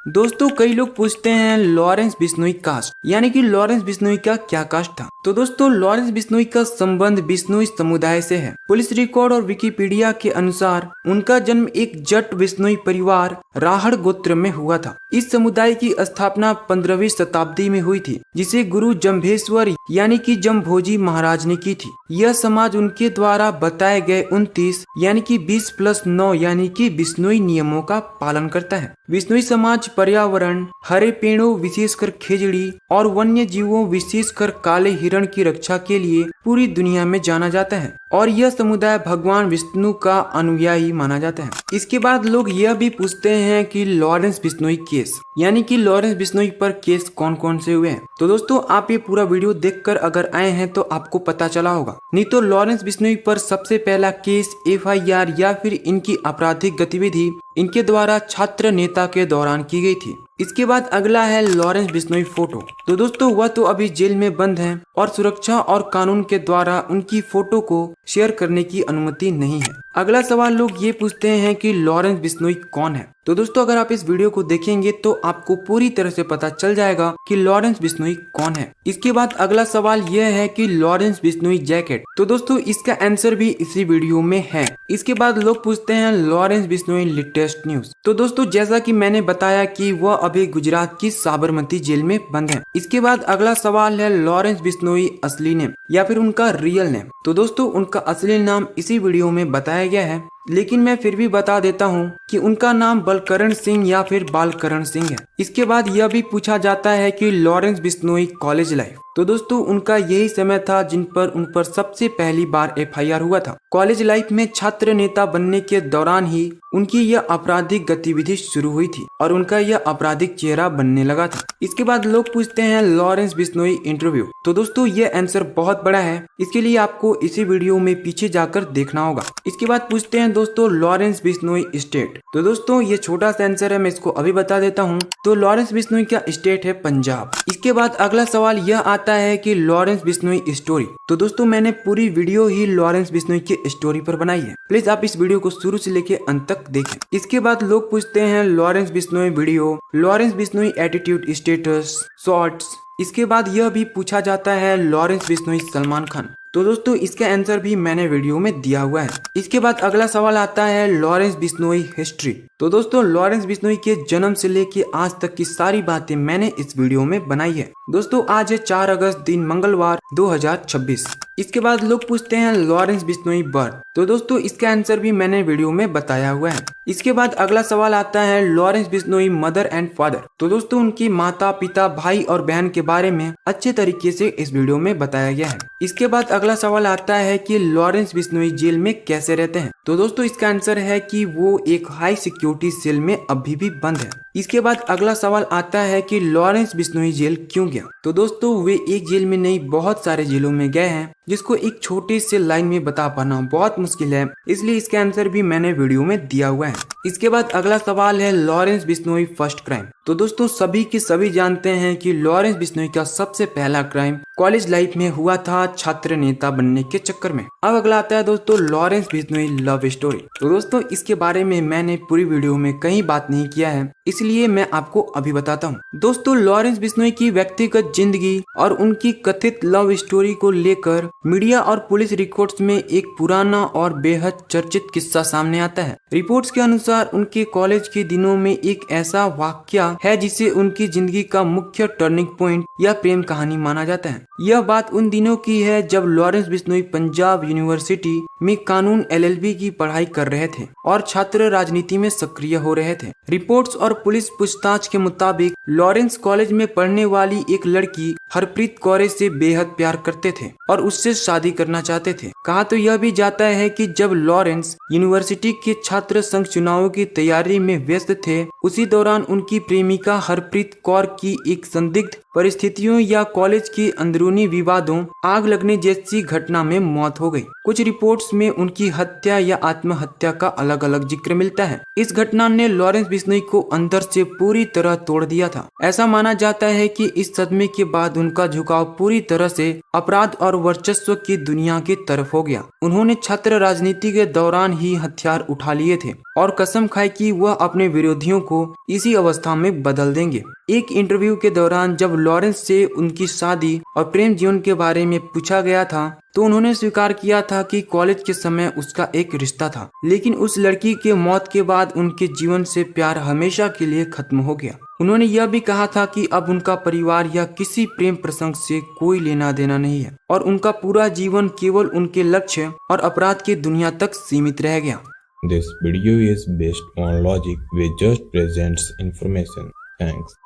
दोस्तों कई लोग पूछते हैं लॉरेंस बिश्नोई कास्ट यानी कि लॉरेंस बिश्नोई का क्या कास्ट था। तो दोस्तों लॉरेंस बिश्नोई का संबंध बिश्नोई समुदाय से है। पुलिस रिकॉर्ड और विकिपीडिया के अनुसार उनका जन्म एक जट बिश्नोई परिवार राहड़ गोत्र में हुआ था। इस समुदाय की स्थापना 15वीं शताब्दी में हुई थी, जिसे गुरु जम्भेश्वर यानी कि जमभोजी महाराज ने की थी। यह समाज उनके द्वारा बताए गए 29 यानी कि 20+9 यानी कि बिश्नोई नियमों का पालन करता है। बिश्नोई समाज पर्यावरण, हरे पेड़ों विशेषकर खेजड़ी और वन्य जीवों विशेषकर काले हिरण की रक्षा के लिए पूरी दुनिया में जाना जाता है और यह समुदाय भगवान विष्णु का अनुयायी माना जाता है। इसके बाद लोग यह भी पूछते हैं कि लॉरेंस बिश्नोई केस यानी कि लॉरेंस बिश्नोई पर केस कौन कौन से हुए हैं। तो दोस्तों आप ये पूरा वीडियो देखकर अगर आए हैं तो आपको पता चला होगा। नहीं तो लॉरेंस बिश्नोई पर सबसे पहला केस FIR या फिर इनकी आपराधिक गतिविधि इनके द्वारा छात्र नेता के दौरान की गई थी। इसके बाद अगला है लॉरेंस बिश्नोई फोटो। तो दोस्तों वह तो अभी जेल में बंद हैं और सुरक्षा और कानून के द्वारा उनकी फोटो को शेयर करने की अनुमति नहीं है। अगला सवाल लोग ये पूछते हैं कि लॉरेंस बिश्नोई कौन है। तो दोस्तों अगर आप इस वीडियो को देखेंगे तो आपको पूरी तरह से पता चल जाएगा कि लॉरेंस बिश्नोई कौन है। इसके बाद अगला सवाल यह है कि लॉरेंस बिश्नोई जैकेट। तो दोस्तों इसका आंसर भी इसी वीडियो में है। इसके बाद लोग पूछते हैं लॉरेंस बिश्नोई लेटेस्ट न्यूज। तो दोस्तों जैसा कि मैंने बताया कि वह अभी गुजरात की साबरमती जेल में बंद है। इसके बाद अगला सवाल है लॉरेंस बिश्नोई असली नेम या फिर उनका रियल नेम। तो दोस्तों उनका असली नाम इसी वीडियो में बताया गया है, लेकिन मैं फिर भी बता देता हूँ कि उनका नाम बलकरण सिंह या फिर बालकरण सिंह है। इसके बाद यह भी पूछा जाता है कि लॉरेंस बिश्नोई कॉलेज लाइफ। तो दोस्तों उनका यही समय था जिन पर उन पर सबसे पहली बार FIR हुआ था। कॉलेज लाइफ में छात्र नेता बनने के दौरान ही उनकी यह आपराधिक गतिविधि शुरू हुई थी और उनका यह आपराधिक चेहरा बनने लगा था। इसके बाद लोग पूछते हैं लॉरेंस बिश्नोई इंटरव्यू। तो दोस्तों ये आंसर बहुत बड़ा है, इसके लिए आपको इसी वीडियो में पीछे जाकर देखना होगा। इसके बाद पूछते हैं दोस्तों लॉरेंस बिश्नोई स्टेट। तो दोस्तों ये छोटा सा आंसर है, मैं इसको अभी बता देता हूँ। तो लॉरेंस बिश्नोई का स्टेट है पंजाब। इसके बाद अगला सवाल यह आता है कि लॉरेंस बिश्नोई स्टोरी। तो दोस्तों मैंने पूरी वीडियो ही लॉरेंस बिश्नोई की स्टोरी पर बनाई है, प्लीज आप इस वीडियो को शुरू से लेके अंत तक देखें। इसके बाद लोग पूछते हैं Lawrence Bishnoi video, Lawrence Bishnoi attitude status shorts. इसके बाद यह भी पूछा जाता है लॉरेंस बिश्नोई सलमान खान। तो दोस्तों इसका आंसर भी मैंने वीडियो में दिया हुआ है। इसके बाद अगला सवाल आता है लॉरेंस बिश्नोई हिस्ट्री। तो दोस्तों लॉरेंस बिश्नोई के जन्म से लेके आज तक की सारी बातें मैंने इस वीडियो में बनाई है। दोस्तों आज है 4 अगस्त दिन मंगलवार 2026। इसके बाद लोग पूछते हैं लॉरेंस बिश्नोई बर्थ। तो दोस्तों इसका आंसर भी मैंने वीडियो में बताया हुआ है। इसके बाद अगला सवाल आता है Lawrence Bishnoi mother and father. तो दोस्तों उनकी माता पिता भाई और बहन के बारे में अच्छे तरीके से इस वीडियो में बताया गया है। इसके बाद अगला सवाल आता है कि लॉरेंस बिश्नोई जेल में कैसे रहते हैं। तो दोस्तों इसका आंसर है कि वो एक हाई सिक्योरिटी सेल में अभी भी बंद है। इसके बाद अगला सवाल आता है कि लॉरेंस बिश्नोई जेल क्यों गया। तो दोस्तों वे एक जेल में नहीं बहुत सारे जेलों में गए हैं, जिसको एक छोटे से लाइन में बता पाना बहुत मुश्किल है, इसलिए इसका आंसर भी मैंने वीडियो में दिया हुआ है। इसके बाद अगला सवाल है लॉरेंस बिश्नोई फर्स्ट क्राइम। तो दोस्तों सभी के सभी जानते हैं कि लॉरेंस बिश्नोई का सबसे पहला क्राइम कॉलेज लाइफ में हुआ था छात्र नेता बनने के चक्कर में। अब अगला आता है दोस्तों लॉरेंस बिश्नोई लव स्टोरी। तो दोस्तों इसके बारे में मैंने पूरी वीडियो में कहीं बात नहीं किया है, इसलिए मैं आपको अभी बताता हूँ। दोस्तों लॉरेंस बिश्नोई की व्यक्तिगत जिंदगी और उनकी कथित लव स्टोरी को लेकर मीडिया और पुलिस रिकॉर्ड्स में एक पुराना और बेहद चर्चित किस्सा सामने आता है। रिपोर्ट्स के अनुसार उनके कॉलेज के दिनों में एक ऐसा वाकया है जिसे उनकी जिंदगी का मुख्य टर्निंग पॉइंट या प्रेम कहानी माना जाता है। यह बात उन दिनों की है जब लॉरेंस बिश्नोई पंजाब यूनिवर्सिटी में कानून LLB की पढ़ाई कर रहे थे और छात्र राजनीति में सक्रिय हो रहे थे। रिपोर्ट्स और पुलिस पूछताछ के मुताबिक लॉरेंस कॉलेज में पढ़ने वाली एक लड़की हरप्रीत कौर से बेहद प्यार करते थे और उससे शादी करना चाहते थे। कहा तो यह भी जाता है कि जब लॉरेंस यूनिवर्सिटी के छात्र संघ चुनावों की तैयारी में व्यस्त थे, उसी दौरान उनकी प्रेमिका हरप्रीत कौर की एक संदिग्ध परिस्थितियों या कॉलेज के अंदरूनी विवादों, आग लगने जैसी घटना में मौत हो गई। कुछ रिपोर्ट्स में उनकी हत्या या आत्महत्या का अलग अलग जिक्र मिलता है। इस घटना ने लॉरेंस बिश्नोई को अंदर से पूरी तरह तोड़ दिया था। ऐसा माना जाता है कि इस सदमे के बाद उनका झुकाव पूरी तरह से अपराध और वर्चस्व की दुनिया की तरफ हो गया। उन्होंने छात्र राजनीति के दौरान ही हथियार उठा लिए थे और कसम खाई कि वह अपने विरोधियों को इसी अवस्था में बदल देंगे। एक इंटरव्यू के दौरान जब लॉरेंस से उनकी शादी और प्रेम जीवन के बारे में पूछा गया था तो उन्होंने स्वीकार किया था कि कॉलेज के समय उसका एक रिश्ता था, लेकिन उस लड़की के मौत के बाद उनके जीवन से प्यार हमेशा के लिए खत्म हो गया। उन्होंने यह भी कहा था कि अब उनका परिवार या किसी प्रेम प्रसंग से कोई लेना देना नहीं है और उनका पूरा जीवन केवल उनके लक्ष्य और अपराध की दुनिया तक सीमित रह गया। This video is based on logic which just presents information. Thanks.